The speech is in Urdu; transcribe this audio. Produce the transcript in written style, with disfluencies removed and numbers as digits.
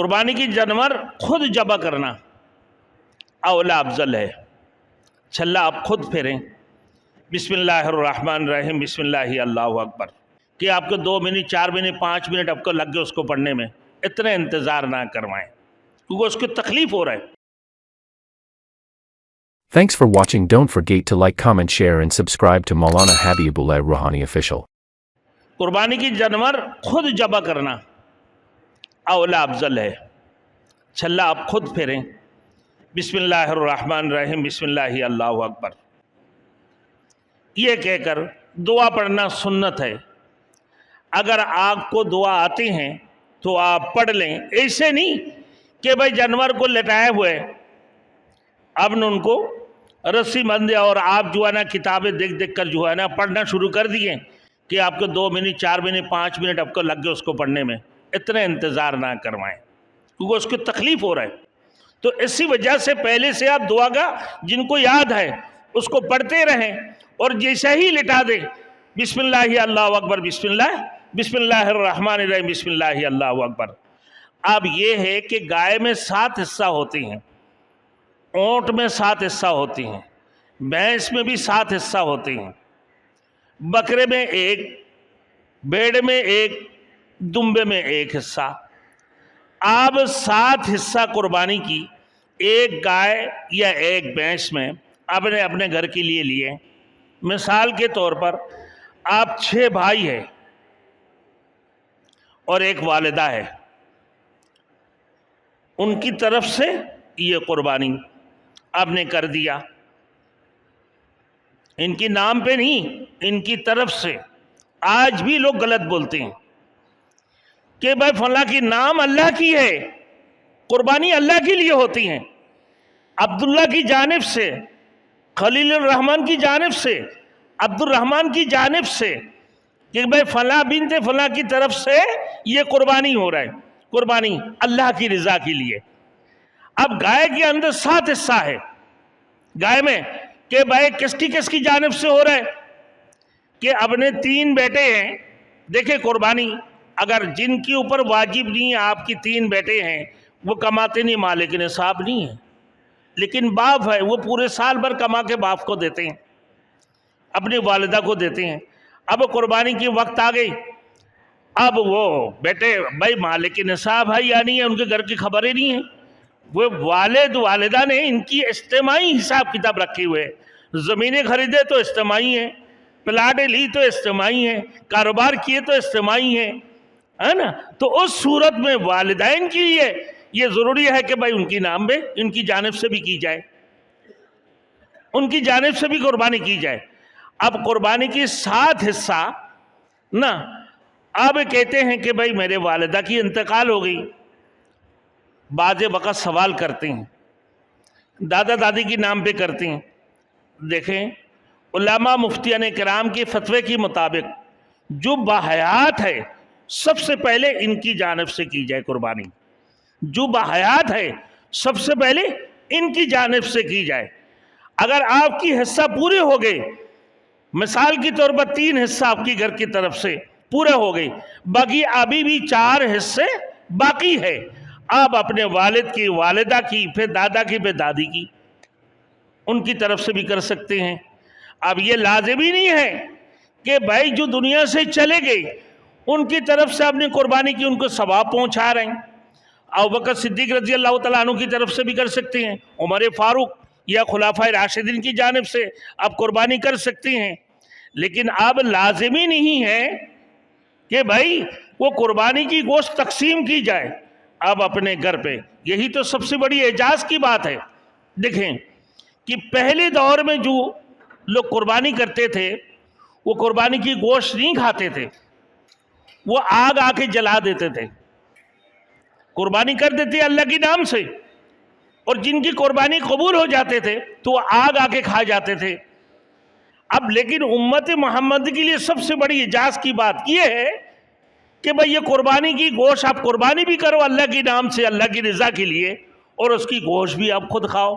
قربانی کی جانور خود ذبح کرنا اولا افضل ہے. چھلا آپ خود پھیریں. بسم اللہ الرحمن الرحیم، بسم اللہ اللہ اکبر. کہ آپ کو 2 منٹ 4 منٹ 5 منٹ آپ کو لگ گئے اس کو پڑھنے میں، اتنے انتظار نہ کروائیں کیونکہ اس کو تکلیف ہو رہا ہے. Thanks for watching. Don't forget to like, comment, share and subscribe to Maulana Habibullah Rouhani Official. قربانی کی جانور خود ذبح کرنا اولا افضل ہے. چھلا آپ خود پھیریں. بسم اللہ الرحمن الرحیم، بسم اللہ اللہ اکبر. یہ کہہ کر دعا پڑھنا سنت ہے. اگر آپ کو دعا آتی ہیں تو آپ پڑھ لیں. ایسے نہیں کہ بھائی جانور کو لٹائے ہوئے اب نے ان کو رسی بندھے اور آپ جو ہے نا کتابیں دیکھ دیکھ کر جو ہے نا پڑھنا شروع کر دیے کہ آپ کو 2 منٹ 4 منٹ 5 منٹ آپ کو لگ گئے اس کو پڑھنے میں، اتنے انتظار نہ کروائیں کیونکہ اس کو تکلیف ہو رہا ہے. تو اسی وجہ سے پہلے سے آپ دعا کا جن کو یاد ہے اس کو پڑھتے رہیں اور جیسا ہی لٹا دیں بسم اللہ اللہ اکبر، بسم اللہ الرحمن الرحیم، بسم اللہ اللہ اکبر. اب یہ ہے کہ گائے میں 7 حصہ ہوتی ہیں، اونٹ میں 7 حصہ ہوتی ہیں، بھینس میں بھی 7 حصہ ہوتی ہیں، بکرے میں 1، بھیڑ میں 1، دمبے میں 1 حصہ. آپ 7 حصہ قربانی کی ایک گائے یا ایک بھینس میں آپ نے اپنے گھر کے لیے لیے. مثال کے طور پر آپ 6 بھائی ہیں اور ایک والدہ ہے، ان کی طرف سے یہ قربانی آپ نے کر دیا. ان کی نام پہ نہیں، ان کی طرف سے. آج بھی لوگ غلط بولتے ہیں کہ بھائی فلاں کی نام اللہ کی ہے، قربانی اللہ کے لیے ہوتی ہیں. عبداللہ کی جانب سے، خلیل الرحمن کی جانب سے، عبد الرحمن کی جانب سے کہ بھائی فلاں بنت فلاں کی طرف سے یہ قربانی ہو رہا ہے، قربانی اللہ کی رضا کے لیے. اب گائے کے اندر 7 حصہ ہے گائے میں کہ بھائی کس کی جانب سے ہو رہا ہے کہ اپنے 3 بیٹے ہیں. دیکھیں قربانی اگر جن کے اوپر واجب نہیں ہے، آپ کی 3 بیٹے ہیں، وہ کماتے نہیں، مالک نصاب نہیں ہے، لیکن باپ ہے وہ پورے سال بھر کما کے باپ کو دیتے ہیں، اپنی والدہ کو دیتے ہیں. اب قربانی کی وقت آ گئی، اب وہ بیٹے بھائی مالک نصاب ہے یا نہیں ہے ان کے گھر کی خبر ہی نہیں ہے. وہ والد والدہ نے ان کی اجتماعی حساب کتاب رکھے ہوئے، زمینیں خریدے تو اجتماعی ہیں، پلاٹیں لی تو اجتماعی ہیں، کاروبار کیے تو اجتماعی ہیں، ہے نا. تو اس صورت میں والدین کے لیے یہ ضروری ہے کہ بھائی ان کی نام پہ ان کی جانب سے بھی کی جائے، ان کی جانب سے بھی قربانی کی جائے. اب قربانی کی 7 حصہ نا اب کہتے ہیں کہ بھائی میرے والدہ کی انتقال ہو گئی. بعض وقت سوال کرتے ہیں، دادا دادی کی نام پہ کرتے ہیں. دیکھیں علماء مفتیان کرام کے فتوے کے مطابق جو باحیات ہے سب سے پہلے ان کی جانب سے کی جائے قربانی. جو باحیات ہے سب سے پہلے ان کی جانب سے کی جائے. اگر آپ کی حصہ پورے ہو گئے، مثال کے طور پر 3 حصہ آپ کی گھر کی طرف سے پورے ہو گئے، باقی ابھی بھی 4 حصے باقی ہے، آپ اپنے والد کی، والدہ کی، پھر دادا کی، پھر دادی کی، ان کی طرف سے بھی کر سکتے ہیں. اب یہ لازمی نہیں ہے کہ بھائی جو دنیا سے چلے گئے ان کی طرف سے اپنی قربانی کی ان کو ثواب پہنچا رہے ہیں. ابوبکر صدیق رضی اللہ تعالیٰ عنہ کی طرف سے بھی کر سکتے ہیں، عمر فاروق یا خلفائے راشدین کی جانب سے آپ قربانی کر سکتے ہیں. لیکن اب لازمی نہیں ہے کہ بھائی وہ قربانی کی گوشت تقسیم کی جائے اب اپنے گھر پہ. یہی تو سب سے بڑی اعجاز کی بات ہے. دیکھیں کہ پہلے دور میں جو لوگ قربانی کرتے تھے وہ قربانی کی گوشت نہیں کھاتے تھے، وہ آگ آ کے جلا دیتے تھے، قربانی کر دیتے اللہ کے نام سے، اور جن کی قربانی قبول ہو جاتے تھے تو وہ آگ آ کے کھا جاتے تھے. اب لیکن امت محمد کے لیے سب سے بڑی اعجاز کی بات یہ ہے کہ بھئی یہ قربانی کی گوشت آپ قربانی بھی کرو اللہ کے نام سے، اللہ کی رضا کے لیے، اور اس کی گوشت بھی آپ خود کھاؤ.